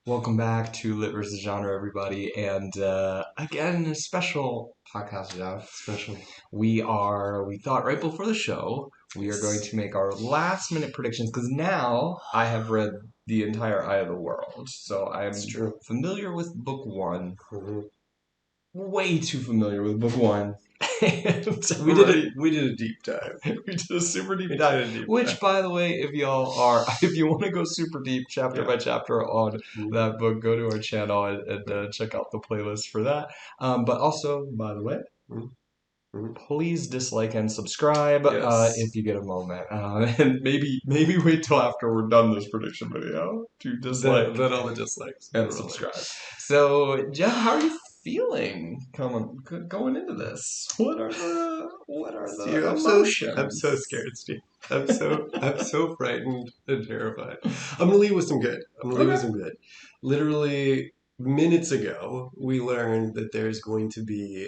Welcome back to Lit versus Genre, everybody, and again, a special podcast, Jeff. Special. We thought right before the show we are going to make our last minute predictions because now I have read the entire Eye of the World, so I'm It's true. familiar with book one, hmm way too familiar with book one. And We did a deep dive. we did a super deep We dive. did a deep Which, dive. by the way, if you want to go super deep, chapter Yeah. by chapter on Mhm. that book, go to our channel and check out the playlist for that. But also, by the way, Mhm. Mhm. please dislike and subscribe Yes. if you get a moment, and maybe wait till after we're done this prediction video to dislike Then all the dislikes. and subscribe. So, Jeff, how are you feeling going into this? What are Steve, the emotions? I'm so scared, Steve. I'm so frightened and terrified. I'm gonna leave with some good. Literally minutes ago, we learned that there's going to be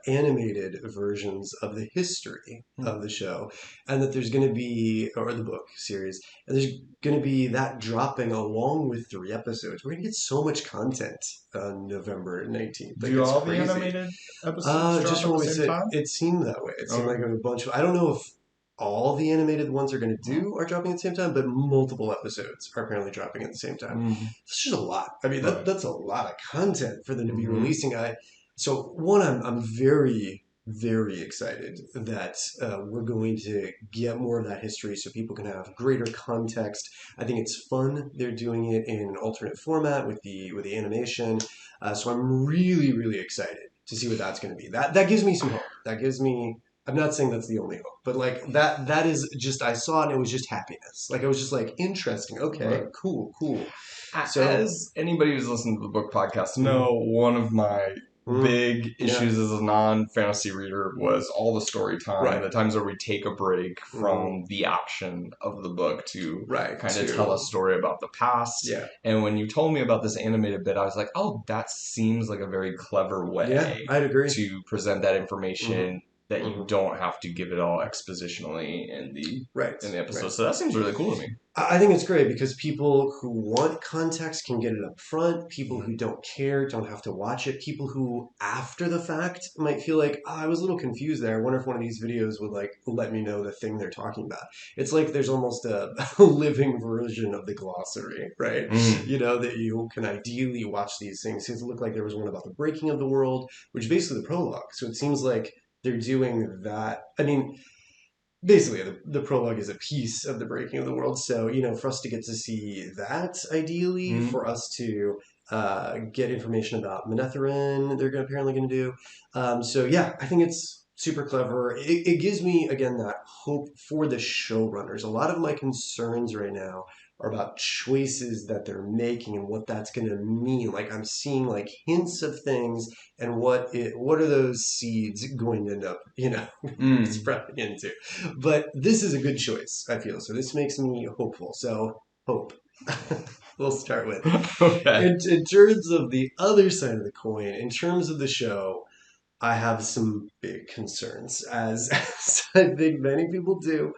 animated versions of the history of the show, and that there's going to be, or the book series, and there's going to be that dropping along with 3 episodes. We're going to get so much content on November 19th. Like, Do it's all the crazy. animated episodes drop Just at from the what we same said, time? it seemed that way. It seemed Okay. like a bunch of. I don't know if all the animated ones are going to do are dropping at the same time, but multiple episodes are apparently dropping at the same time. It's just a lot. I mean, Right. that's a lot of content for them to be Mhm. releasing. I'm very, very excited that we're going to get more of that history so people can have greater context. I think it's fun. They're doing it in an alternate format with the animation. So I'm really, really excited to see what that's going to be. That gives me some hope. That gives me. I'm not saying that's the only hope, but like that is just I saw it and it was just happiness. Like I was just like interesting. Okay, Right. cool. So As anybody who's listened to the book podcast know, one of my big yeah, issues as a non-fantasy reader was all the story time, Right. the times where we take a break from the action of the book to right. kind of to- tell a story about the past. Yeah, And when you told me about this animated bit, I was like, oh, that seems like a very clever way yeah, I'd agree. to present that information that you Mhm. don't have to give it all expositionally Right. in the episode. Right. So that seems really cool to me. I think it's great because people who want context can get it up front. People who don't care don't have to watch it. People who, after the fact, might feel like, I was a little confused there. I wonder if one of these videos would like let me know the thing they're talking about. It's like there's almost a living version of the glossary, right? You know, that you can ideally watch these things. It looked like there was one about the breaking of the world, which is basically the prologue. So it seems like they're doing that. I mean, basically the prologue is a piece of the breaking of the world, so for us to get to see that, ideally for us to get information about Manetherin, they're apparently going to do, so yeah, I think it's super clever. It gives me again that hope for the showrunners. A lot of my concerns right now are about choices that they're making and what that's going to mean. Like, I'm seeing like hints of things, and what are those seeds going to end up spreading into. But this is a good choice, I feel. So this makes me hopeful. So hope. We'll start with. Okay. In terms of the other side of the coin, in terms of the show, I have some big concerns, as I think many people do.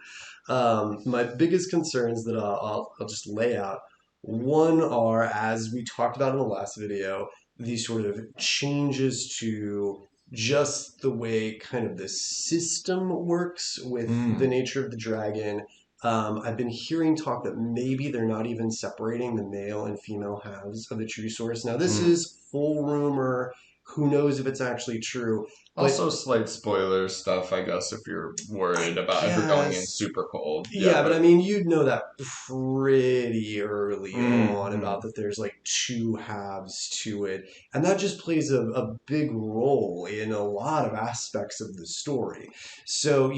My biggest concerns that I'll just lay out. One are, as we talked about in the last video, these sort of changes to just the way kind of the system works with the nature of the dragon. I've been hearing talk that maybe they're not even separating the male and female halves of the true source. Now, this is full rumor. Who knows if it's actually true? Also, slight spoiler stuff, I guess, if you're worried about ever going in super cold. Yeah, but I mean, you'd know that pretty early on Mhm. about that there's like two halves to it. And that just plays a big role in a lot of aspects of the story. So,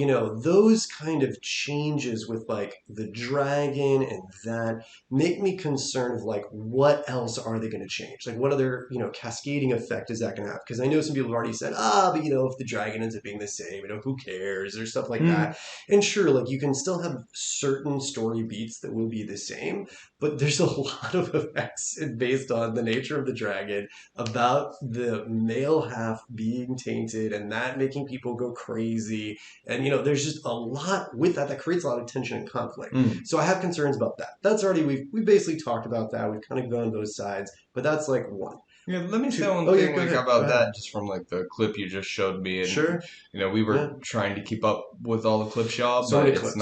those kind of changes with like the dragon and that make me concerned of like what else are they going to change? Like what other, cascading effect is that second half, because I know some people have already said, but if the dragon ends up being the same, who cares, or stuff like that. And sure, like you can still have certain story beats that will be the same, but there's a lot of effects based on the nature of the dragon, about the male half being tainted and that making people go crazy. And, there's just a lot with that creates a lot of tension and conflict. So I have concerns about that. That's already, we basically talked about that. We've kind of gone both sides, but that's like one. Yeah, let me say one thing about that, just from like the clip you just showed me. And, sure. We were trying to keep up with all the clip shop, So but it's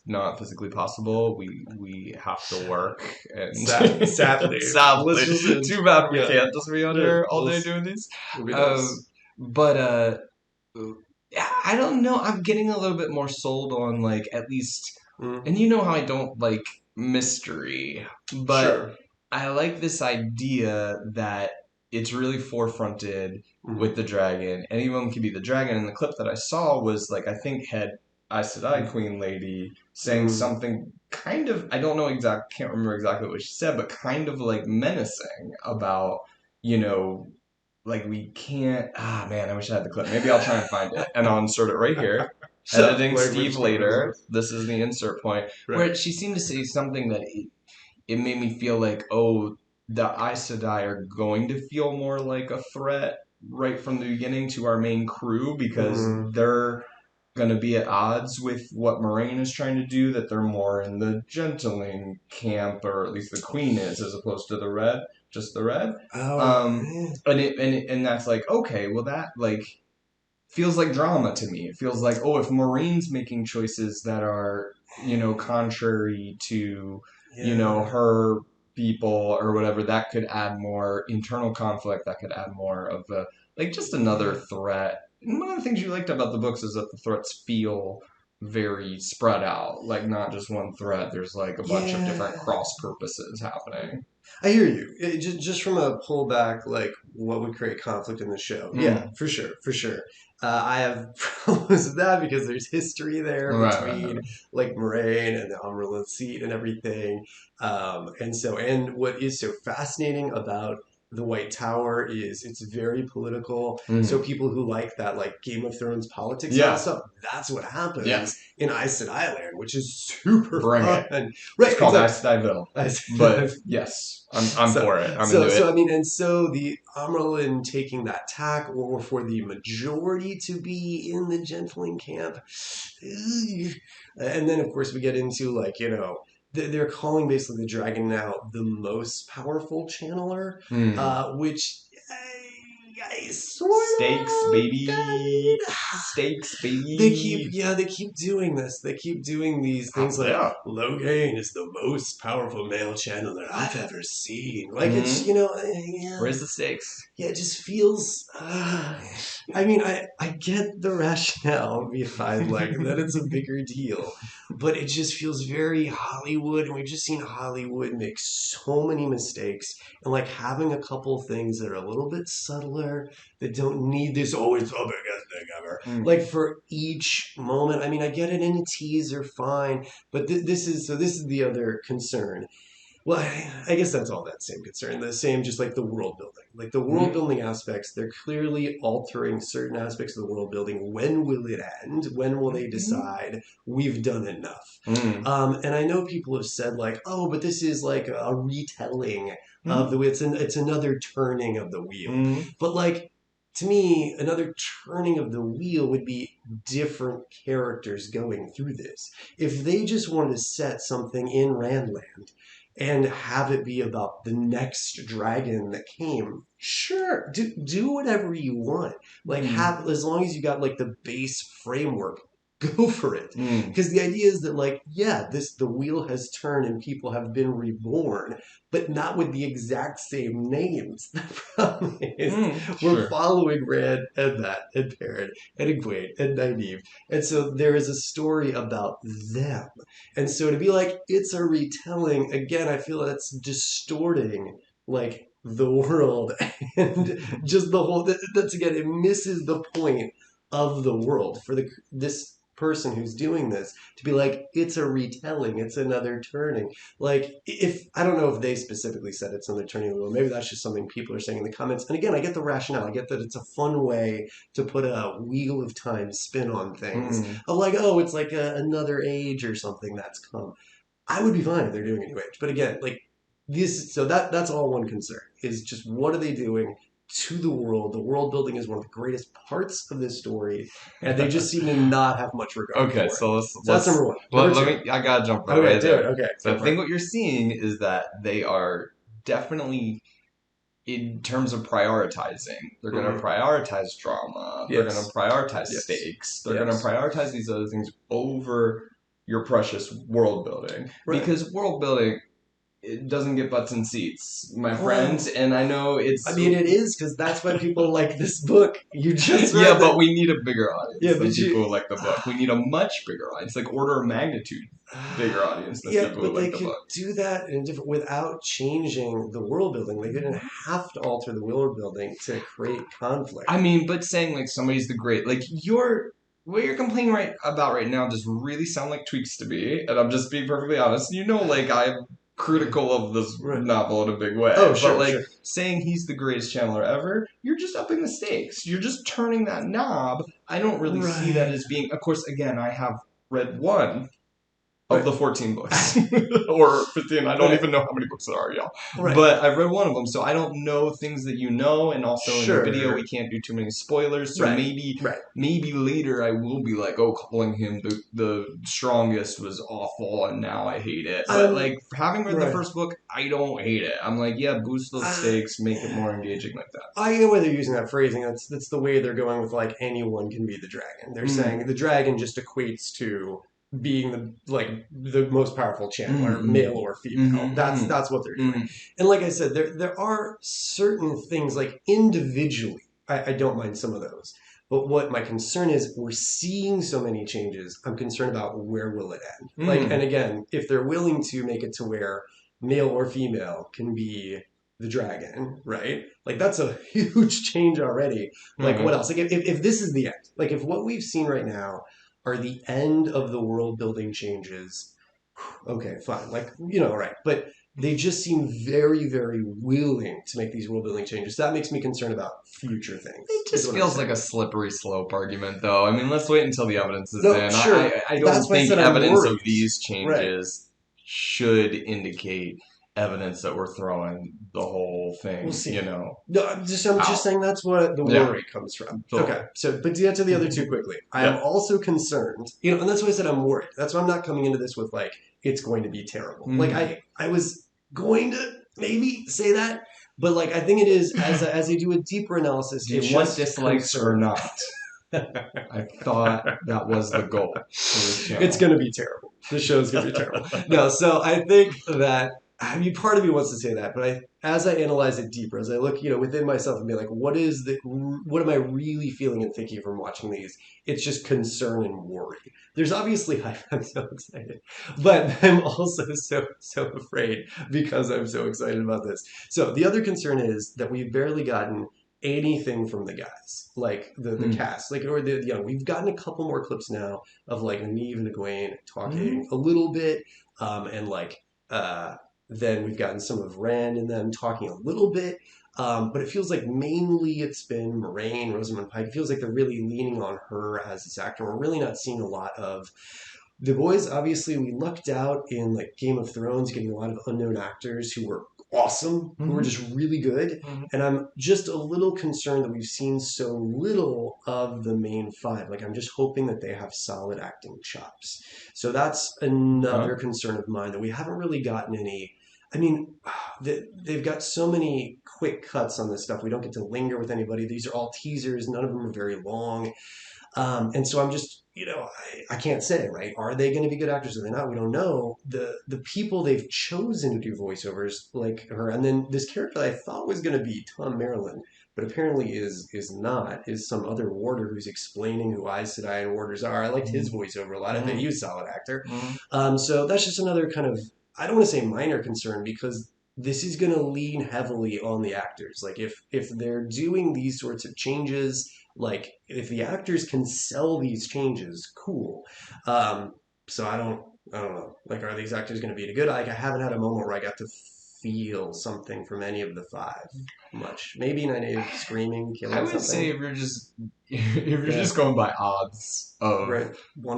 not physically possible. We have to work, and sadly, too bad we can't just be on here all day doing these. But I don't know. I'm getting a little bit more sold on like at least, and you know how I don't like mystery, but. Sure. I like this idea that it's really forefronted with the dragon. Anyone can be the dragon. And the clip that I saw was like, I think had Aes Sedai Queen Lady saying something kind of, I don't know can't remember exactly what she said, but kind of like menacing about, like we can't, man, I wish I had the clip. Maybe I'll try and find it and I'll insert it right here. Editing Steve later. This is the insert point. Right. Where she seemed to say something that it made me feel like, the Aes Sedai are going to feel more like a threat right from the beginning to our main crew, because they're going to be at odds with what Moiraine is trying to do, that they're more in the gentling camp, or at least the queen is, as opposed to the red, just the red. And that's like, okay, well that like feels like drama to me. It feels like, if Moiraine's making choices that are, contrary to her people or whatever, that could add more internal conflict, that could add more of just another threat. And one of the things you liked about the books is that the threats feel very spread out, like not just one threat. There's like a bunch of different cross purposes happening. I hear you. Just from a pullback, like what would create conflict in the show. Yeah, for sure. I have problems with that because there's history there between like Moiraine and the Amyrlin seat and everything. And what is so fascinating about the White Tower is it's very political. So people who like that, like Game of Thrones politics and stuff, that's what happens in Aes Sedai Land, which is super fun. Right, it's called Aes Sedai. But yes, I'm for it. I'm into it. So I mean, and so the Amyrlin taking that tack, or for the majority to be in the gentling camp, and then of course we get into like they're calling basically the dragon now the most powerful channeler, which I sort of stakes, baby. Stakes, baby. They keep doing this. They keep doing these things like Logain is the most powerful male channeler I've ever seen. Like it's Where's the stakes? Yeah, it just feels. I mean, I get the rationale behind like that it's a bigger deal, but it just feels very Hollywood, and we've just seen Hollywood make so many mistakes, and like having a couple things that are a little bit subtler, that don't need this, it's the biggest thing ever. Like for each moment. I mean, I get it in a teaser, fine, but this is the other concern. Well, I guess that's all that same concern. The same, just like the world building. Like the world building aspects, they're clearly altering certain aspects of the world building. When will it end? When will they decide we've done enough? And I know people have said like, but this is like a retelling of the it's another turning of the wheel. But like, to me, another turning of the wheel would be different characters going through this. If they just wanted to set something in Randland and have it be about the next dragon that came, sure, do whatever you want. Like have, as long as you got like the base framework, go for it. Because the idea is that like, the wheel has turned and people have been reborn, but not with the exact same names. The problem is we're following Rand and Mat and Perrin and Egwene and Nynaeve. And so there is a story about them. And so to be like, it's a retelling, again, I feel that's distorting like the world and just the whole, that's again, it misses the point of the world for this person who's doing this to be like, it's a retelling, it's another turning. Like, if I don't know if they specifically said it's another turning of the wheel, maybe that's just something people are saying in the comments. And again, I get the rationale. I get that it's a fun way to put a Wheel of Time spin on things of like, oh, it's like another age or something that's come. I would be fine if they're doing a new age, but again, like this. So that's all one concern is just what are they doing to the world? The world building is one of the greatest parts of this story, and they just seem to not have much regard. Okay, for so it. That's number one. Let me. I gotta jump right, Okay, do there. it. Okay. So I think what you're seeing is that they are definitely, in terms of prioritizing, they're going to prioritize drama. They're going to prioritize stakes. They're going to prioritize these other things over your precious world building. Right. Because world building, it doesn't get butts and seats, my friends, and I know it's... I mean, it is, because that's why people like this book. You just read but we need a bigger audience than people who like the book. We need a much bigger audience, like order of magnitude bigger audience than people who like the book. They could do that in without changing the world building. They didn't have to alter the world building to create conflict. I mean, but saying, like, somebody's the great... Like, what you're complaining about right now does really sound like tweaks to me, and I'm just being perfectly honest. You know, like, I'm critical of this novel in a big way. Oh, sure. But, like, saying he's the greatest channeler ever, you're just upping the stakes. You're just turning that knob. I don't really see that as being... Of course, again, I have read one of the 14 books. Or 15. I don't even know how many books there are, y'all. Right. But I've read one of them, so I don't know things that you know, and also in the video we can't do too many spoilers, so maybe later I will be like, oh, calling him the strongest was awful, and now I hate it. But, like, having read the first book, I don't hate it. I'm like, yeah, boost those stakes, make it more engaging like that. I get why they're using that phrasing. That's the way they're going with, like, anyone can be the dragon. They're saying the dragon just equates to being the most powerful channeler, male or female. That's what they're doing. And like I said, there are certain things, like individually, I don't mind some of those. But what my concern is, we're seeing so many changes. I'm concerned about where will it end. Like, and again, if they're willing to make it to where male or female can be the dragon, right? Like, that's a huge change already. Like, what else? Like, if this is the end, like, if what we've seen right now are the end of the world building changes, okay, fine. Like, right. But they just seem very, very willing to make these world building changes. That makes me concerned about future things. It just feels like a slippery slope argument, though. I mean, let's wait until the evidence is in. Sure. I don't think evidence of these changes should indicate evidence that we're throwing the whole thing, we'll see. No, I'm just saying that's what the worry comes from. Totally. Okay, so, but to get to the other two quickly, I am also concerned, and that's why I said I'm worried. That's why I'm not coming into this with, like, it's going to be terrible. Like, I was going to maybe say that, but, like, I think it is, as they do a deeper analysis, do you want dislikes or not? I thought that was the goal. It's going to be terrible. The show's going to be terrible. No, so I think that, I mean, part of me wants to say that, but as I analyze it deeper, as I look, within myself and be like, what am I really feeling and thinking from watching these? It's just concern and worry. There's obviously, I'm so excited, but I'm also so afraid because I'm so excited about this. So the other concern is that we've barely gotten anything from the guys, like the cast, like, or we've gotten a couple more clips now of, like, Nynaeve and Egwene talking a little bit, and, like, then we've gotten some of Rand and them talking a little bit, but it feels like mainly it's been Moiraine, Rosamund Pike. It feels like they're really leaning on her as this actor. We're really not seeing a lot of the boys. Obviously, we lucked out in, like, Game of Thrones, getting a lot of unknown actors who were awesome, who were just really good. And I'm just a little concerned that we've seen so little of the main five. Like, I'm just hoping that they have solid acting chops. So that's another concern of mine, that we haven't really gotten any. I mean, they've got so many quick cuts on this stuff. We don't get to linger with anybody. These are all teasers. None of them are very long. And so I'm just, I can't say, right? Are they going to be good actors? Are they not? We don't know. The people they've chosen to do voiceovers, like her, and then this character that I thought was going to be Tom Maryland, but apparently is not, is some other warder who's explaining who Aes Sedai and warders are. I liked his voiceover a lot. I think he was a solid actor. So that's just another kind of, I don't want to say minor concern, because this is going to lean heavily on the actors. Like if they're doing these sorts of changes, like if the actors can sell these changes, cool. So I don't know. Like, are these actors going to be any good? Like, I haven't had a moment where I got to feel something from any of the five much. Maybe Nynaeve screaming, killing I would something. say if you're just going by odds of, right.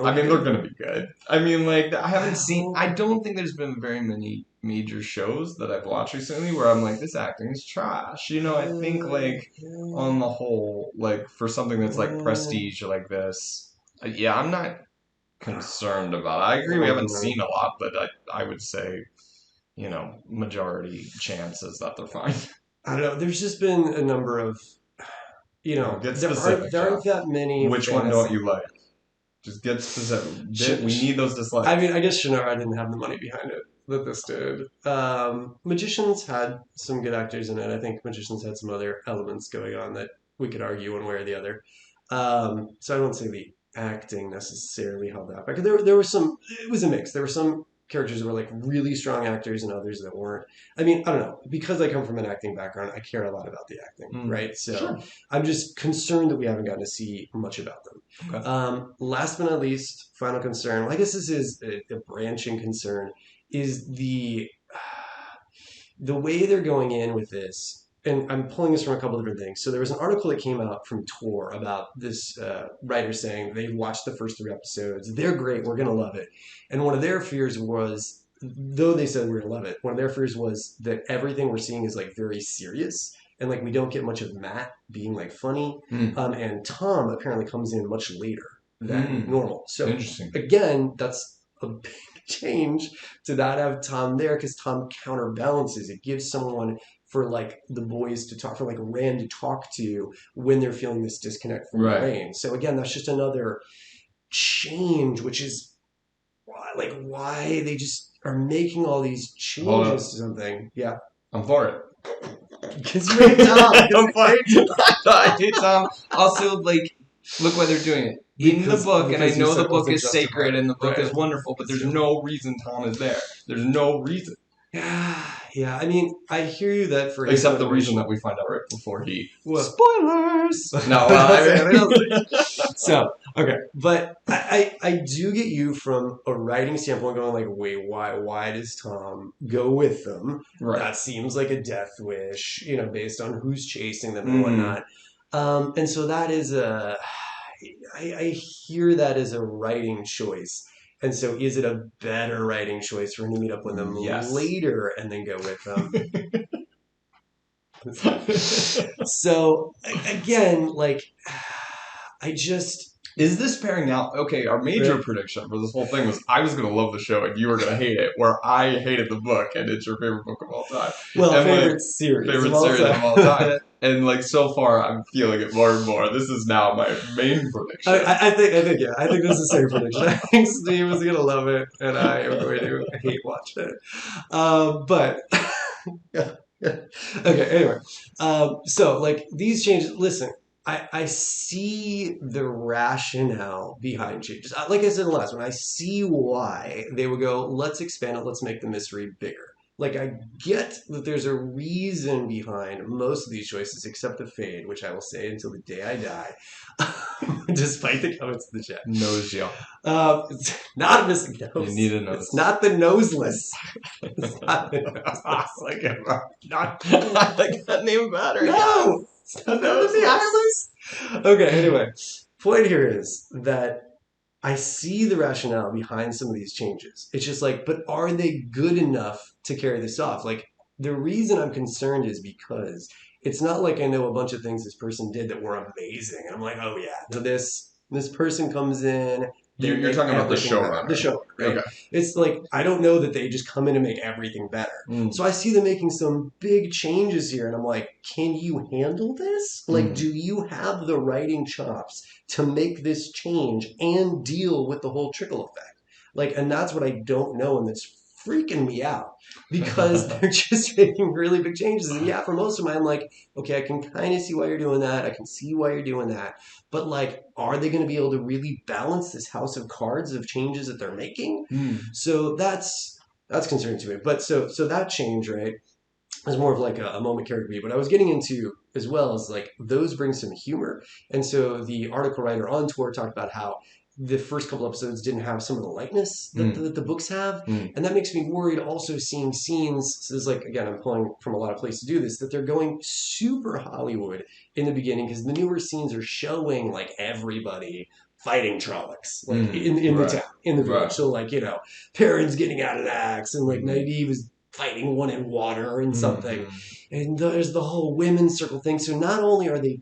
I mean, they're gonna be good. I mean, like I don't think there's been very many major shows that I've watched recently where I'm like, this acting is trash. You know, I think like on the whole, like for something that's like prestige like this, yeah, I'm not concerned about it. I agree we haven't seen a lot, but I would say, you know, majority chances that they're fine. I don't know. There's just been a number of, there aren't that many. Which one don't you like? Just get specific. We need those dislikes. I mean, I guess Shannara didn't have the money behind it that this did. Magicians had some good actors in it. I think Magicians had some other elements going on that we could argue one way or the other. So I won't say the acting necessarily held that back. There were some. It was a mix. There were some characters that were like really strong actors and others that weren't. I mean, I don't know. Because I come from an acting background, I care a lot about the acting, right? So sure. I'm just concerned that we haven't gotten to see much about them. Okay. Last but not least, final concern. Well, I guess this is a branching concern. Is the way they're going in with this. And I'm pulling this from a couple different things. So there was an article that came out from Tor about this writer saying they watched the first 3 episodes. They're great. We're going to love it. And one of their fears was, though they said we're going to love it, one of their fears was that everything we're seeing is like very serious. And like we don't get much of Matt being like funny. And Tom apparently comes in much later than normal. So interesting. Again, that's a big change to not have Tom there because Tom counterbalances. It gives someone for like the boys to talk, for like Rand to talk to when they're feeling this disconnect from Lorraine. So again, that's just another change, which is why they just are making all these changes to something. Yeah. I'm for it. Because you hate Tom. I'm for it. I hate Tom. Also, like, look why they're doing it. In the book, and I know the book is sacred and the book is wonderful, but there's no reason Tom is there. There's no reason. Yeah, I mean, I hear you that for... Except the reason that we find out right before he... What? Spoilers! No, So, okay. But I do get you from a writing standpoint going like, wait, why does Tom go with them? Right. That seems like a death wish, based on who's chasing them and whatnot. And so that is I hear that as a writing choice. And so is it a better writing choice for him to meet up with them later and then go with them? So, again, like, I just... Is this pairing out? Okay, our major prediction for this whole thing was I was going to love the show and you were going to hate it, where I hated the book and it's your favorite book of all time. Well, and favorite series of all time. And like so far, I'm feeling it more and more. This is now my main prediction. I think this is the same prediction. I think Steve is going to love it and I am going to hate watch it. But... Okay, anyway. So, like, these changes... Listen... I see the rationale behind changes. Like I said in the last one, I see why they would go, let's expand it, let's make the mystery bigger. Like, I get that there's a reason behind most of these choices, except the fade, which I will say until the day I die, despite the comments in the chat. Nose gel. It's not a missing nose. You need a nose. It's not the noseless. It's not the noseless. I like that name better. No! Okay, anyway. Point here is that I see the rationale behind some of these changes. It's just like, but are they good enough to carry this off? Like, the reason I'm concerned is because it's not like I know a bunch of things this person did that were amazing. And I'm like, oh yeah, so this person comes in. You're talking about the showrunner. The showrunner, right? Okay. It's like, I don't know that they just come in and make everything better. So I see them making some big changes here, and I'm like, can you handle this? Like, do you have the writing chops to make this change and deal with the whole trickle effect? Like, and that's what I don't know, and that's freaking me out. Because they're just making really big changes. And yeah, for most of them, I'm like, okay, I can kind of see why you're doing that. I can see why you're doing that. But like, are they going to be able to really balance this house of cards of changes that they're making? So that's concerning to me. But so that change, right? as more of like a moment character beat. But I was getting into as well as like those bring some humor. And so the article writer on tour talked about how the first couple episodes didn't have some of the lightness that the books have. And that makes me worried also seeing scenes. So this is like, again, I'm pulling from a lot of places to do this, that they're going super Hollywood in the beginning because the newer scenes are showing like everybody fighting Trollocs like in the town, in the village. Right. So like, Perrin's getting out an axe and like Nynaeve is fighting one in water and something. And there's the whole women's circle thing. So not only are they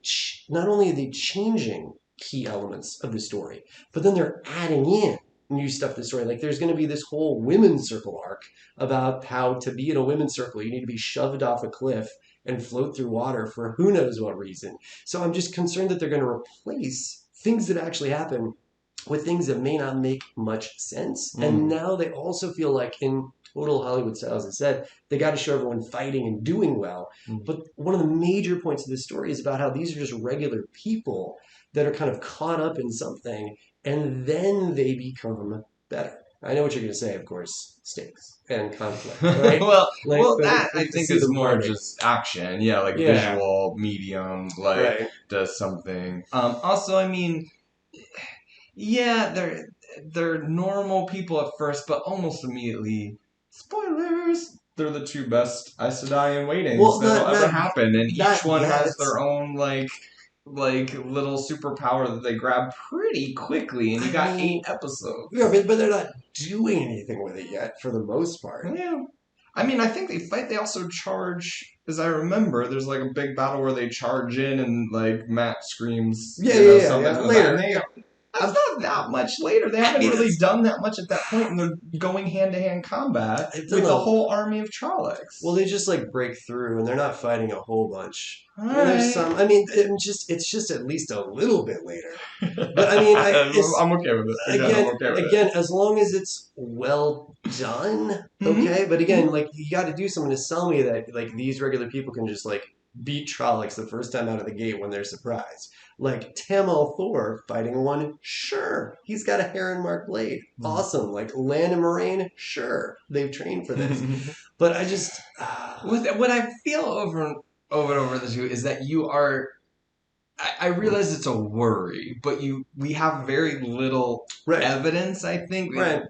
changing key elements of the story, but then they're adding in new stuff to the story. Like there's going to be this whole women's circle arc about how to be in a women's circle, you need to be shoved off a cliff and float through water for who knows what reason. So I'm just concerned that they're going to replace things that actually happen with things that may not make much sense. And now they also feel like in total Hollywood style, as I said, they got to show everyone fighting and doing well. But one of the major points of the story is about how these are just regular people that are kind of caught up in something, and then they become better. I know what you're going to say, of course, stakes and conflict, right? That I think is more just action. Yeah, visual, medium, does something. Also, I mean, yeah, they're normal people at first, but almost immediately, spoilers, they're the two best Aes Sedai in waiting that'll ever happen, and each one has their own little superpower that they grab pretty quickly, and you got 8 episodes. Yeah, but they're not doing anything with it yet, for the most part. Yeah. I mean, I think they fight. They also charge, as I remember, there's like a big battle where they charge in and like Matt screams. Yeah. Later. That's not that much later. They haven't really done that much at that point, and they're going hand-to-hand combat with the whole army of Trollocs. Well, they just break through, and they're not fighting a whole bunch. There's some. I mean, it's just at least a little bit later. But I mean, I'm okay with it. Again, as long as it's well done, okay. But again, you got to do something to sell me that these regular people can just beat Trollocs the first time out of the gate when they're surprised. Like Tam al'Thor fighting one, sure. He's got a heron marked blade. Awesome. Like Lan and Moraine, sure. They've trained for this. But I just... What I feel over and over the two is that you are... I realize it's a worry, but we have very little evidence, I think, that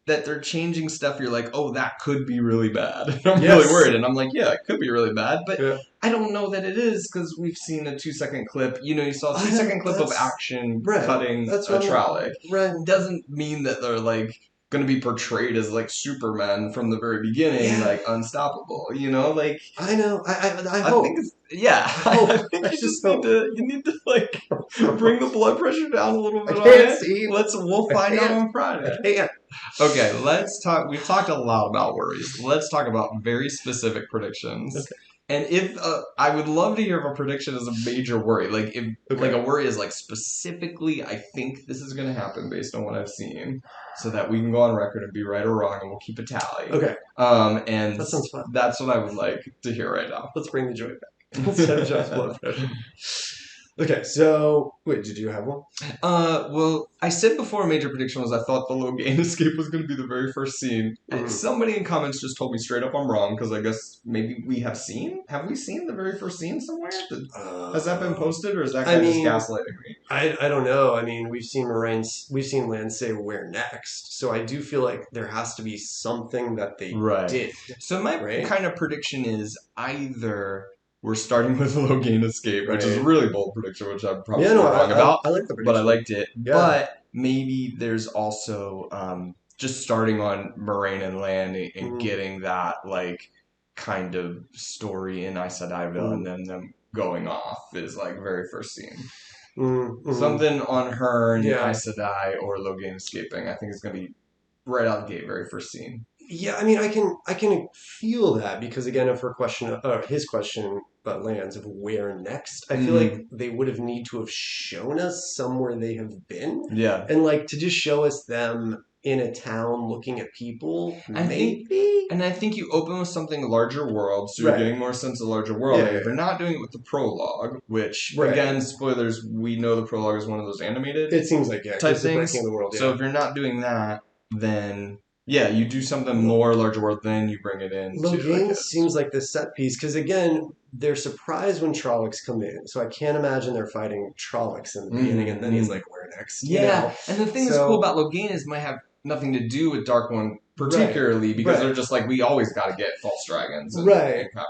they're changing stuff. You're like, oh, that could be really bad. And I'm really worried. And I'm like, yeah, it could be really bad. But I don't know that it is because we've seen a 2-second clip. You saw a 2-second clip of action cutting a Trolloc. It doesn't mean that they're going to be portrayed as Superman from the very beginning, unstoppable. I know. I hope. Think I think you need to bring the blood pressure down a little bit. We'll find out on Friday. Okay, let's talk. We've talked a lot about worries. Let's talk about very specific predictions. Okay. And if I would love to hear if a prediction is a major worry, a worry is specifically, I think this is going to happen based on what I've seen, so that we can go on record and be right or wrong, and we'll keep a tally. Okay. And that sounds fun. That's what I would like to hear right now. Let's bring the joy back instead of just blood pressure. Okay, so wait, did you have one? Well, I said before a major prediction was I thought the Logain escape was going to be the very first scene. And somebody in comments just told me straight up I'm wrong, because I guess maybe we have seen the very first scene somewhere? Has that been posted, or is that just gaslighting me? I don't know. I mean, we've seen Lan say where next, so I do feel like there has to be something that they did. So my kind of prediction is either we're starting with Logain escape, which is a really bold prediction, which I'm probably wrong about. I like the prediction. But I liked it. Yeah. But maybe there's also just starting on Moraine and Lan and getting that kind of story in Aes Sedai and then them going off is very first scene. Something on her and Aes Sedai or Logain escaping, I think is going to be right out the gate, very first scene. Yeah, I mean, I can feel that because again, of his question about Lan's of where next, I feel like they would have need to have shown us somewhere they have been. Yeah, and to just show us them in a town looking at people, I think you open with something larger world, so you're getting more sense of larger world. Yeah, if you're not doing it with the prologue, which again, spoilers, we know the prologue is one of those animated. It seems like type things. The world, So if you're not doing that, then Yeah, you do something more larger world, then you bring it in. Logain seems like the set piece because again, they're surprised when Trollocs come in, so I can't imagine they're fighting Trollocs in the beginning, and then he's like, "Where next?" Yeah, you know? and the thing that's cool about Logain is it might have nothing to do with Dark One particularly because they're just like we always got to get false dragons. And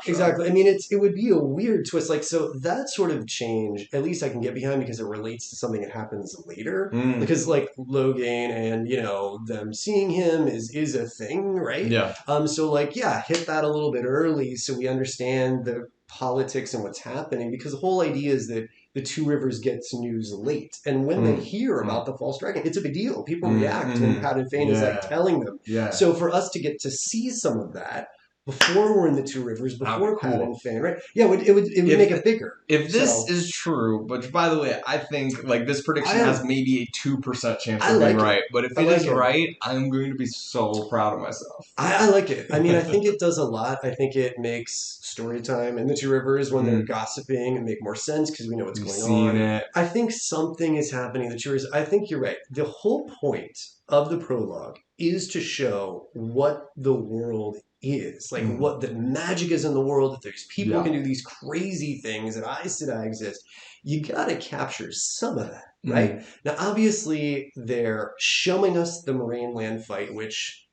Exactly. I mean, it would be a weird twist. Like, so that sort of change, at least I can get behind because it relates to something that happens later. Because like Logain and them seeing him is a thing, right? Yeah. So like hit that a little bit early so we understand the politics and what's happening because the whole idea is that the Two Rivers gets news late, and when they hear about the false dragon, it's a big deal. People react when Padan Fain is like telling them. So for us to get to see some of that before we're in the Two Rivers, before Padan Fain, right? Yeah, it would make it bigger. If this is true, which by the way, I think like this prediction has maybe a 2% chance of being right, but if it is right, I'm going to be so proud of myself. I like it. I mean, I think it does a lot. I think it makes story time in the Two Rivers when they're gossiping and make more sense because we know what's going on. I think something is happening in the Two Rivers. I think you're right. The whole point of the prologue is to show what the world is, like what the magic is in the world, that there's people who can do these crazy things, that Aes Sedai exist. You got to capture some of that, right? Now, obviously, they're showing us the Moraine land fight, which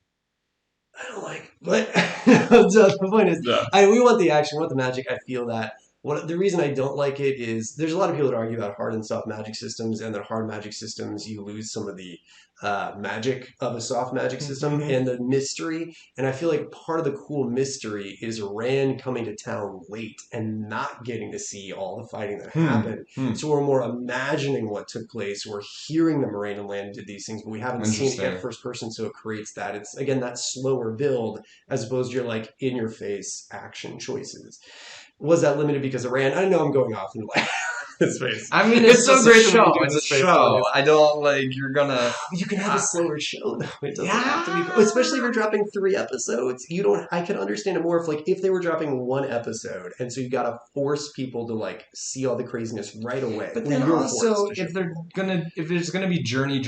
I don't like, but the point is, we want the action, we want the magic. I feel that. The reason I don't like it is there's a lot of people that argue about hard and soft magic systems, and that hard magic systems you lose some of the magic of a soft magic system and the mystery. And I feel like part of the cool mystery is Rand coming to town late and not getting to see all the fighting that happened. So we're more imagining what took place. We're hearing the Moraine land did these things, but we haven't seen it yet first person. So it creates that. It's again that slower build as opposed to your like in your face action choices. Was that limited because of Rand? I know I'm going off in his face. I mean, it's so great show. It's a show. I don't like you're gonna. You can have a slower show though. It doesn't have to be, especially if you're dropping 3 episodes. You don't. I can understand it more if they were dropping 1 episode, and so you gotta force people to like see all the craziness right away. But then also, if there's gonna be journey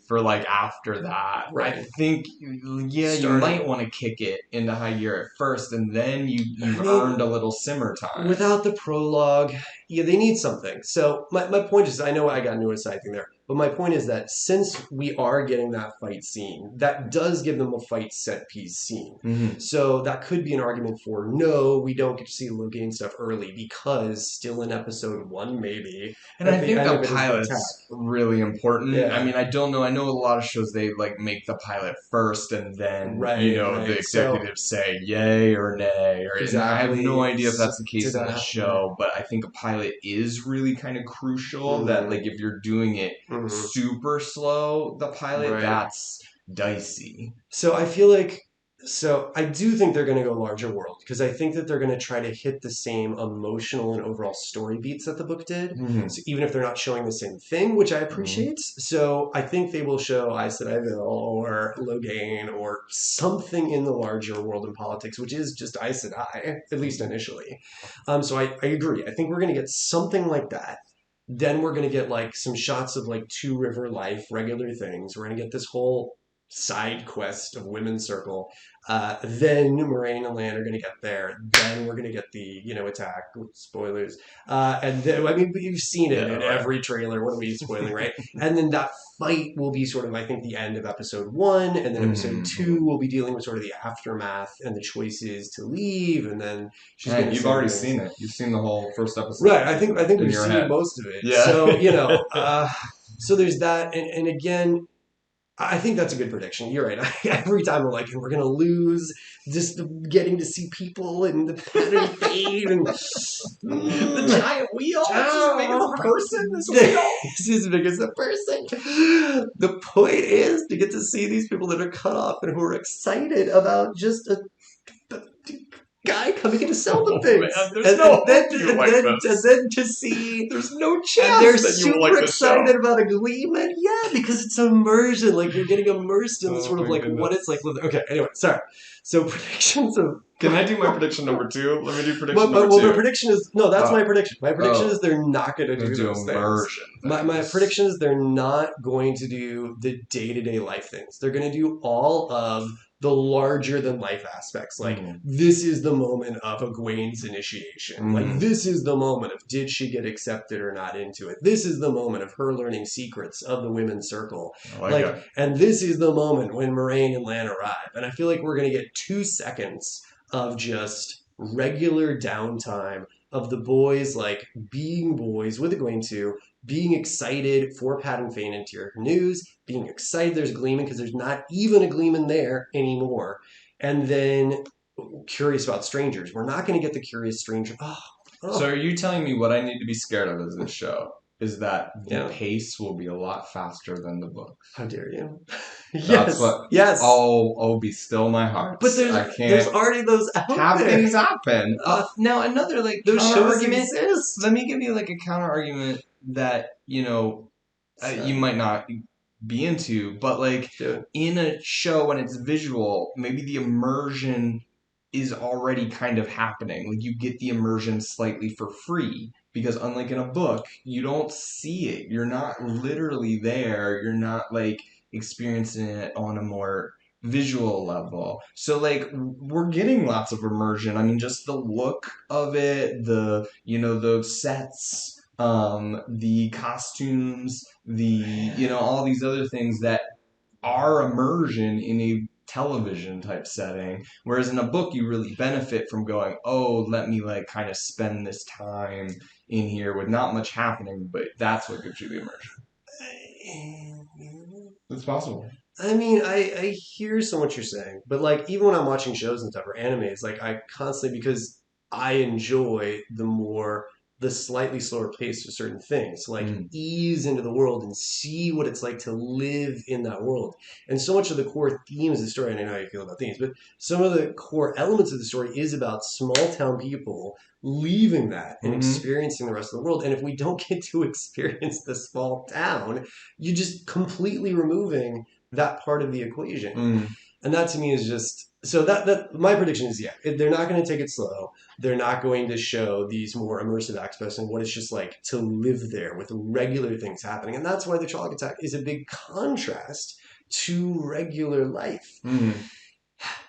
for like after that, I think you might want to kick it into high gear at first, and then you've earned a little simmer time. Without the prologue, they need something. So my point is, I know I got into a side thing there, but my point is that since we are getting that fight scene, that does give them a fight set piece scene. So that could be an argument for no, we don't get to see Logain stuff early because still in episode 1 maybe. And I think the pilot's really important. I mean, I don't know. I know a lot of shows they like make the pilot first and then the executives say yay or nay. I have no idea if that's the case in the show, but I think a pilot is really kind of crucial. That like if you're doing it super slow, the pilot that's dicey. So I feel like I do think they're going to go larger world because I think that they're going to try to hit the same emotional and overall story beats that the book did. So even if they're not showing the same thing, which I appreciate. So I think they will show Aes Sedai or Logain or something in the larger world in politics, which is just Aes Sedai, at least initially. So I agree. I think we're going to get something like that. Then we're going to get like some shots of like Two River life, regular things. We're going to get this whole side quest of Women's Circle. Then Moraine and Lan are going to get there. Then we're going to get the attack. Spoilers. And then I mean you've seen it in every trailer. What are we spoiling, right? And then that fight will be sort of I think the end of episode 1, and then episode 2 will be dealing with sort of the aftermath and the choices to leave. And then you've already seen it. You've seen the whole first episode, right? I think we've seen most of it. Yeah. So so there's that, and again. I think that's a good prediction. You're right. Every time I'm like, we're going to lose just getting to see people and the Padan Fain and the giant wheel. It's as big as a person, this wheel. It's as big as a person. The point is to get to see these people that are cut off and who are excited about just guy coming in to sell them things. Man, there's no and then to see, there's no chance and they're that you super like excited about a Gleeman. Yeah, because it's immersion. Like you're getting immersed in sort of like what it's like. Okay, anyway, sorry. So predictions of. Can I do my prediction number 2? Let me do prediction number 2. Well, the prediction is that's my prediction. My prediction is they're not going to do those immersion things. My prediction is they're not going to do the day-to-day life things. They're going to do all of the larger than life aspects. Like this is the moment of Egwene's initiation. Like this is the moment of did she get accepted or not into it. This is the moment of her learning secrets of the women's circle. And this is the moment when Moiraine and Lan arrive. And I feel like we're going to get 2 seconds of just regular downtime of the boys like being boys with Egwene too, being excited for Pat and Fain and Tyr news, being excited there's a Gleeman because there's not even a Gleeman there anymore, and then curious about strangers. We're not going to get the curious stranger. So are you telling me what I need to be scared of is this show? Is that the pace will be a lot faster than the books. How dare you? That's yes. Oh, be still my heart. But there's already those out there. Things happen. Now another those counter argument. Let me give you a counter argument that you might not be into, but in a show when it's visual, maybe the immersion is already kind of happening. Like you get the immersion slightly for free. Because unlike in a book, you don't see it. You're not literally there. You're not experiencing it on a more visual level. So we're getting lots of immersion. I mean, just the look of it, the sets, the costumes, all these other things that are immersion in a television type setting, whereas in a book you really benefit from going, let me kind of spend this time in here with not much happening, but that's what gives you the immersion. It's possible. I mean, I hear so much you're saying, but even when I'm watching shows and stuff or animes, I constantly, because I enjoy the slightly slower pace of certain things, ease into the world and see what it's like to live in that world. And so much of the core themes of the story, and I know how you feel about themes, but some of the core elements of the story is about small town people leaving that and experiencing the rest of the world. And if we don't get to experience the small town, you're just completely removing that part of the equation. And that to me is just... So that my prediction is, they're not going to take it slow. They're not going to show these more immersive aspects and what it's just like to live there with regular things happening. And that's why the Trolloc attack is a big contrast to regular life.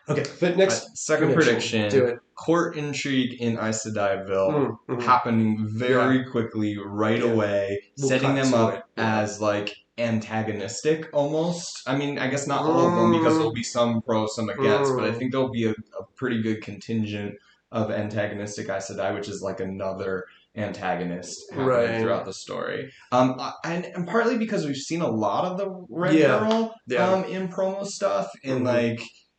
Okay, but next... second prediction. Do it. Court intrigue in Aes Sedai happening very quickly, right away, setting them up as antagonistic almost. I mean, I guess not all of them because there'll be some pro, some against, but I think there'll be a pretty good contingent of antagonistic Aes Sedai, which is another antagonist happening throughout the story. And partly because we've seen a lot of the Red Girl in promo stuff and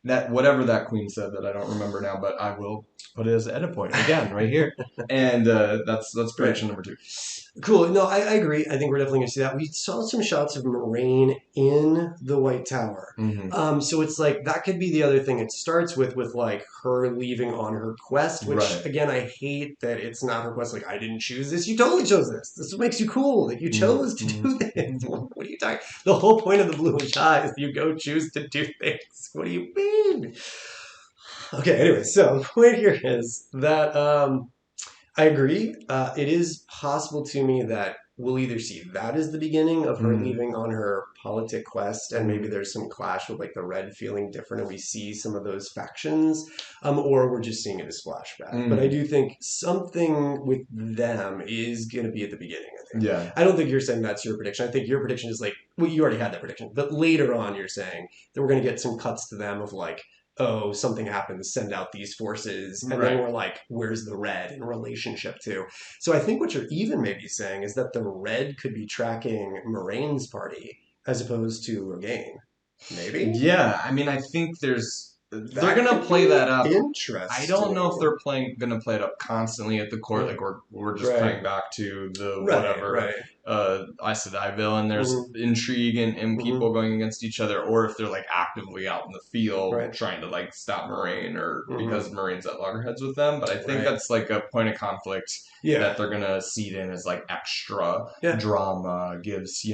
that whatever that queen said that I don't remember now, but I will put it as an edit point again right here. And that's prediction number 2. Cool. No, I agree. I think we're definitely going to see that. We saw some shots of Moiraine in the White Tower. So it's that could be the other thing it starts with her leaving on her quest, which again, I hate that it's not her quest. I didn't choose this. You totally chose this. This is what makes you cool. You chose to do this. What are you talking? The whole point of the Blue and Shy is you go choose to do things. What do you mean? Okay, anyway, so the point here is that I agree. It is possible to me that we'll either see that as the beginning of her leaving on her politic quest, and maybe there's some clash with the Red feeling different, and we see some of those factions, or we're just seeing it as flashback. But I do think something with them is going to be at the beginning. I think. Yeah. I don't think you're saying that's your prediction. I think your prediction is well, you already had that prediction, but later on you're saying that we're going to get some cuts to them of something happens, send out these forces, and then we're where's the Red in relationship to? So I think what you're even maybe saying is that the Red could be tracking Moiraine's party as opposed to Rogaine. Maybe? Yeah, I mean, I think they're going to play that up. Interesting. I don't know if they're going to play it up constantly at the court, we're just playing back to the whatever. Aes Sedai villain, there's intrigue and people going against each other, or if they're like actively out in the field trying to like stop Moiraine, or because Moraine's at loggerheads with them. But I think that's like a point of conflict that they're gonna seed in as like extra drama, gives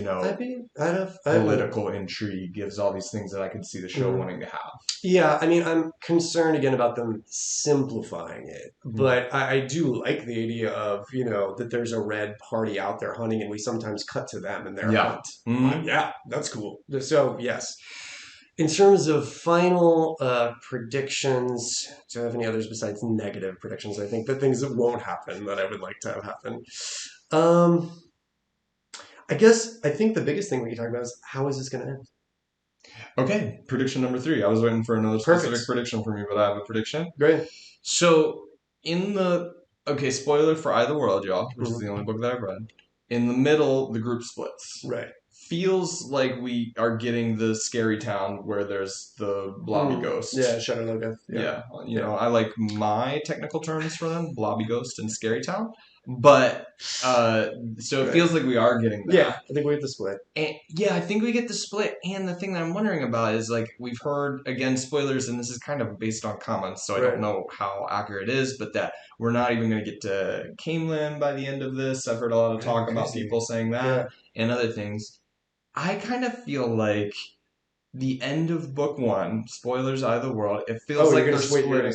political intrigue, gives all these things that I can see the show wanting to have. Yeah, I mean, I'm concerned again about them simplifying it, but I do like the idea of, that there's a red party out there hunting and we sometimes cut to them and their hunt. Yeah, that's cool. So, yes. In terms of final predictions, do I have any others besides negative predictions? I think the things that won't happen that I would like to have happen. I think the biggest thing we can talk about is, how is this going to end? Okay, prediction number 3. I was waiting for another specific prediction from you, but I have a prediction. Great. So, spoiler for Eye of the World, y'all, which is the only book that I've read. In the middle, the group splits. Right. Feels like we are getting the scary town where there's the blobby ghost. Yeah, Shadow Logoth. Yeah. I like my technical terms for them, blobby ghost and scary town. But, so it feels like we are getting that. Yeah, I think we get the split. And, yeah, I think we get the split. And the thing that I'm wondering about is, like, we've heard, again, spoilers, and this is kind of based on comments, so I don't know how accurate it is, but that we're not even going to get to Caemlyn by the end of this. I've heard a lot of talk about people saying that and other things. I kind of feel like the end of book 1, spoilers, Eye of the World, it feels like they're splitting.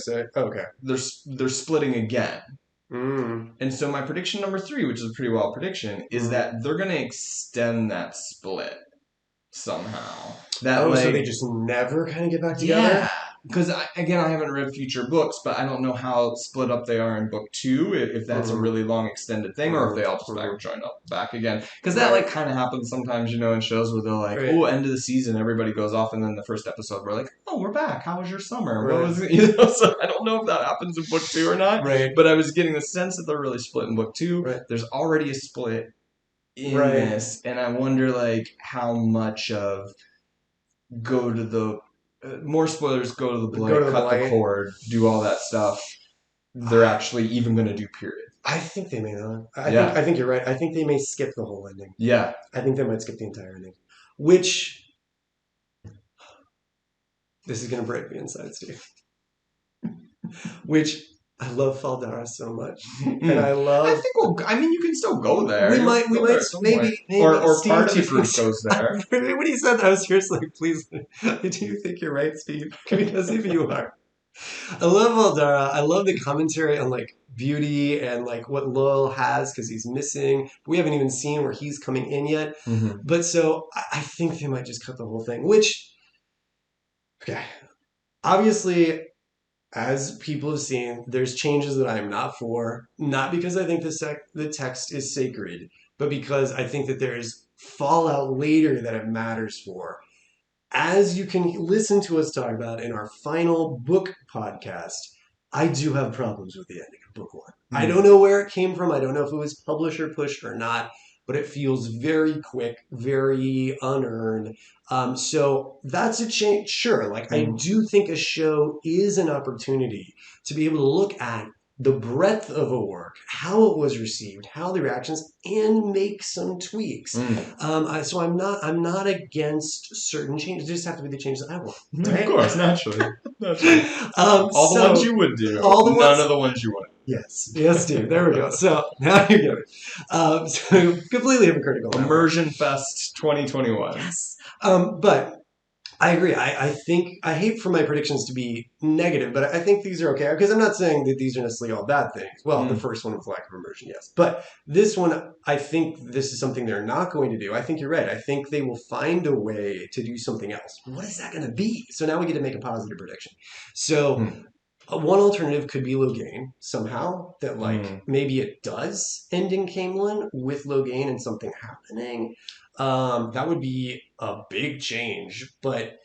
They're splitting again. And so my prediction number 3, which is a pretty wild prediction, is that they're going to extend that split somehow. So they just never kind of get back together? Yeah. Because, I haven't read future books, but I don't know how split up they are in book 2, if that's a really long extended thing, or if they all just join up back again. Because that like kind of happens sometimes, in shows where they're like, end of the season, everybody goes off, and then the first episode we're like, oh, we're back. How was your summer? What was it? So I don't know if that happens in book 2 or not. But I was getting the sense that they're really split in book 2. There's already a split in this, and I wonder like how much of go to the more spoilers, go to the blade, cut the cord, do all that stuff. They're actually even going to do period. I think they may not. I think you're right. I think they may skip the whole ending. Yeah. I think they might skip the entire ending. Which, this is going to break me inside, Steve. Which, I love Fal Dara so much, and I love. I think you can still go there. We might maybe or Steve, part of the group goes there. When he said that, I was seriously like, please. Do you think you're right, Steve? Because if you are, I love Fal Dara. I love the commentary on like beauty and like what Loial has because he's missing. We haven't even seen where he's coming in yet. But so I think they might just cut the whole thing. Which, obviously. As people have seen, there's changes that I am not for, not because I think the text is sacred, but because I think that there's fallout later that it matters for. As you can listen to us talk about in our final book podcast, I do have problems with the ending of book 1. I don't know where it came from. I don't know if it was publisher pushed or not, but it feels very quick, very unearned. So that's a change. Sure, I do think a show is an opportunity to be able to look at the breadth of a work, how it was received, how the reactions, and make some tweaks. So I'm not against certain changes. They just have to be the changes I want. Right? Of course, naturally. All the ones you would do. None of the ones you wouldn't. Yes, Steve. There we go. So now you get it. So completely hypocritical. Immersion Fest 2021. Yes. But I agree. I think I hate for my predictions to be negative, but I think these are okay because I'm not saying that these are necessarily all bad things. Well, the first one was lack of immersion, yes, but this one, I think this is something they're not going to do. I think you're right. I think they will find a way to do something else. What is that going to be? So now we get to make a positive prediction. So. One alternative could be Logain somehow, that maybe it does end in Caemlyn with Logain and something happening. That would be a big change. But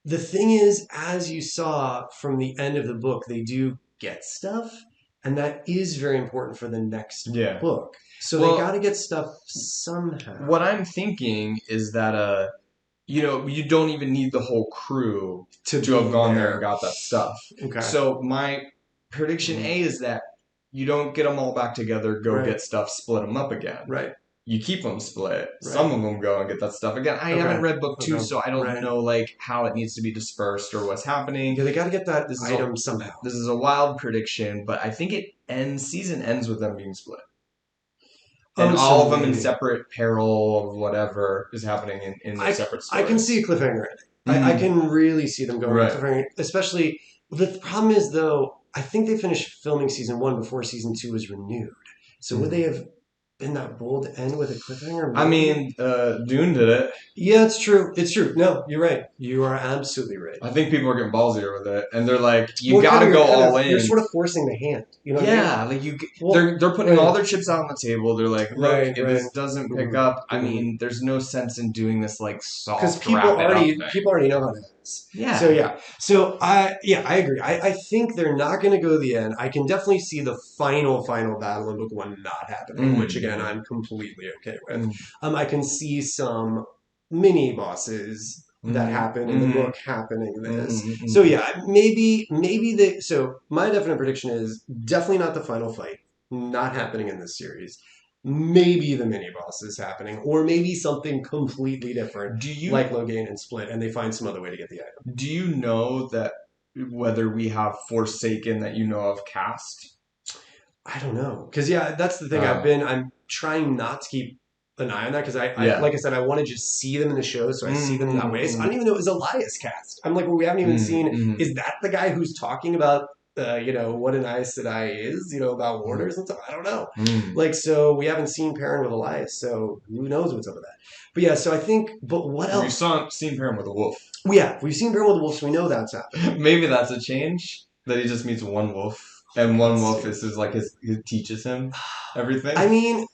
the thing is, as you saw from the end of the book, they do get stuff, and that is very important for the next book. So they got to get stuff somehow. What I'm thinking is that you don't even need the whole crew to have gone there and got that stuff. Okay. So my prediction A is that you don't get them all back together, get stuff, split them up again. Right. you keep them split. Right. Some of them go and get that stuff again. I haven't read book 2, so I don't know like how it needs to be dispersed or what's happening. Yeah, they got to get that item somehow. This is a wild prediction, but I think season ends with them being split. And all of them in separate peril of whatever is happening in their separate stories. I can see a cliffhanger. I can really see them going cliffhanger. Especially, the problem is, though, I think they finished filming season 1 before season 2 was renewed. So would they have been that bold to end with a cliffhanger? Maybe? I mean, Dune did it. Yeah, it's true. It's true. No, you're right. You are absolutely right. I think people are getting ballsier with it, and they're like, "You got to go all in." You're sort of forcing the hand. You know? Like they're putting all their chips out on the table. They're like, "Look, if this doesn't pick up, I mean, there's no sense in doing this like soft." Because people already know how it ends. Yeah. So I agree. I think they're not going to go to the end. I can definitely see the final battle in book 1 not happening, which again I'm completely okay with. I can see some mini bosses that happen in the book happening this. So yeah, maybe so my definite prediction is definitely not the final fight, not happening in this series. Maybe the mini boss is happening, or maybe something completely different, like Logain and Split, and they find some other way to get the item. Do you know that whether we have Forsaken that you know of cast? I don't know, because that's the thing. I'm trying not to keep an eye on that because I like I said, I want to just see them in the show, so I see them that way. So I don't even know, is Elias cast? I'm like, well, we haven't even seen. Is that the guy who's talking about? What an Aes Sedai is, about warders and stuff. I don't know. So we haven't seen Perrin with Elias, so who knows what's up with that. But yeah, so I think, but what else? We've seen Perrin with a wolf. Yeah, we've seen Perrin with a wolf, so we know that's happening. Maybe that's a change, that he just meets one wolf, and one wolf is like he teaches him everything. I mean,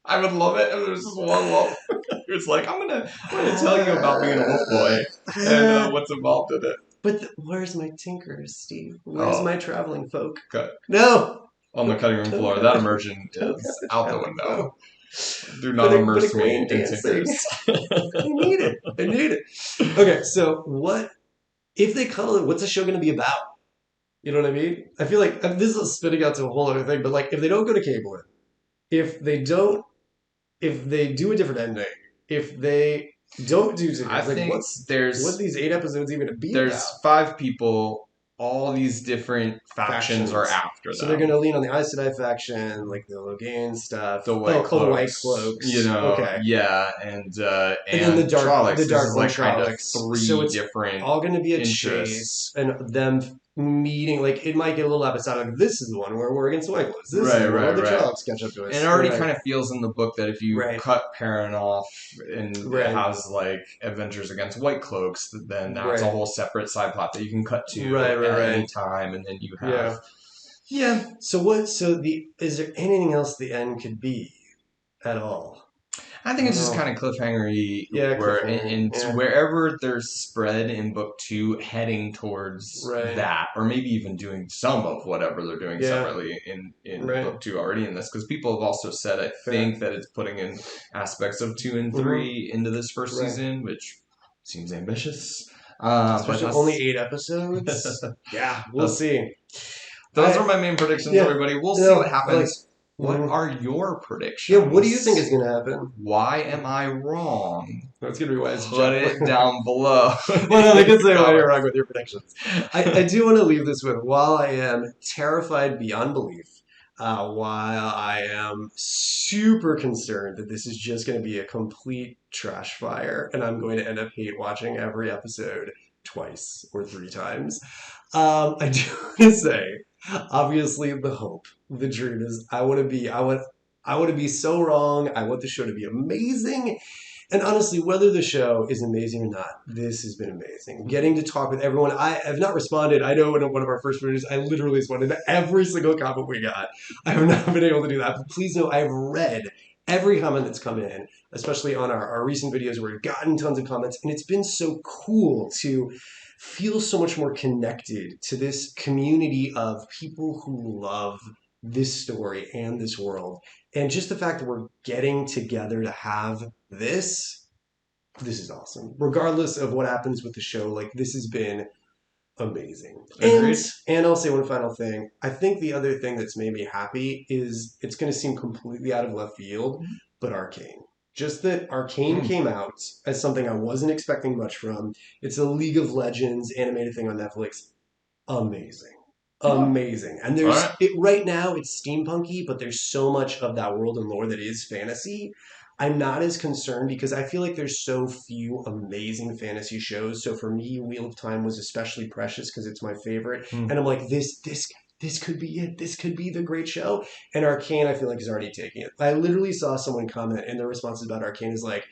I would love it if there was just one wolf. It's like, I'm gonna tell you about being a wolf boy and what's involved in it. But where's my tinkers, Steve? Where's my traveling folk? Cut. No! On the cutting room floor. That immersion is out the window. Do not immerse me in tinkers. I need it. Okay, so what... If they cuddle it, what's the show going to be about? You know what I mean? I feel like... this is spinning out to a whole other thing, but if they don't go to Cable, if they do a different ending, if they... Don't do it. I think what's these 8 episodes even to be There's about? 5 people. All these different factions are after them. So they're going to lean on the Aes Sedai faction, like the Logain stuff. The White Cloaks. The White Cloaks. Okay. Yeah, and then the Dark like kind of 3 different all going to be a chase, and them meeting, it might get a little episodic. This is the one where we're against the White Cloaks. This is the one where the Trollocs catch up to us. And it already kind of feels in the book that if you cut Perrin off and it has Adventures against White Cloaks, then that's a whole separate side plot that you can cut to at any time, and then you have So is there anything else the end could be at all? I think it's just kind of cliffhanger-y, wherever they're spread in book 2, heading towards that, or maybe even doing some of whatever they're doing separately in book 2 already in this, because people have also said, I think, that it's putting in aspects of 2 and 3 into this first season, which seems ambitious. Especially only 8 episodes? We'll see. Those are my main predictions, everybody. We'll see what happens. What are your predictions? Yeah, what do you think is going to happen? Why am I wrong? That's going to be why it's Put it down below. Well, no, I can say why you're wrong with your predictions. I do want to leave this with, while I am terrified beyond belief, while I am super concerned that this is just going to be a complete trash fire, and I'm going to end up hate watching every episode twice or 3 times, I do want to say, obviously, the hope, the dream is I want to be so wrong. I want the show to be amazing. And honestly, whether the show is amazing or not, this has been amazing. Getting to talk with everyone. I have not responded. I know in one of our first videos, I literally responded to every single comment we got. I have not been able to do that. But please know I've read every comment that's come in, especially on our recent videos where we've gotten tons of comments. And it's been so cool to feel so much more connected to this community of people who love this story and this world. And just the fact that we're getting together to have this is awesome. Regardless of what happens with the show, this has been amazing. And I'll say one final thing. I think the other thing that's made me happy is, it's going to seem completely out of left field, but Arcane. Just that Arcane came out as something I wasn't expecting much from. It's a League of Legends animated thing on Netflix. Amazing. Amazing. And there's right now it's steampunky, but there's so much of that world and lore that is fantasy. I'm not as concerned because I feel like there's so few amazing fantasy shows. So for me, Wheel of Time was especially precious because it's my favorite. And I'm like, this could be it. This could be the great show. And Arcane, I feel like, is already taking it. I literally saw someone comment, and their responses about Arcane is like,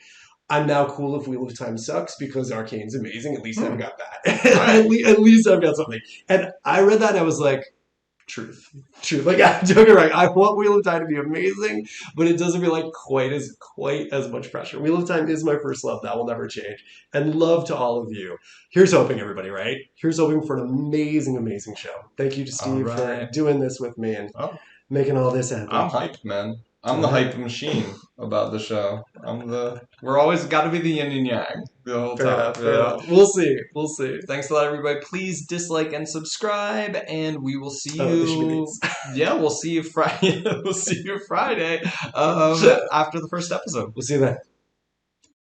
I'm now cool if Wheel of Time sucks because Arcane's amazing. At least I've got that. at least I've got something. And I read that and I was like, truth. Like, I'm joking, right? I want Wheel of Time to be amazing, but it doesn't feel like quite as much pressure. Wheel of Time is my first love. That will never change. And love to all of you. Here's hoping, everybody, right? Here's hoping for an amazing, amazing show. Thank you to Steve for doing this with me and making all this happen. I'm hyped, man. I'm the hype machine about the show. We're always got to be the yin and yang the whole time. We'll see. Thanks a lot, everybody. Please dislike and subscribe, and we will see you. We'll see you Friday. We'll see you Friday after the first episode. We'll see you then.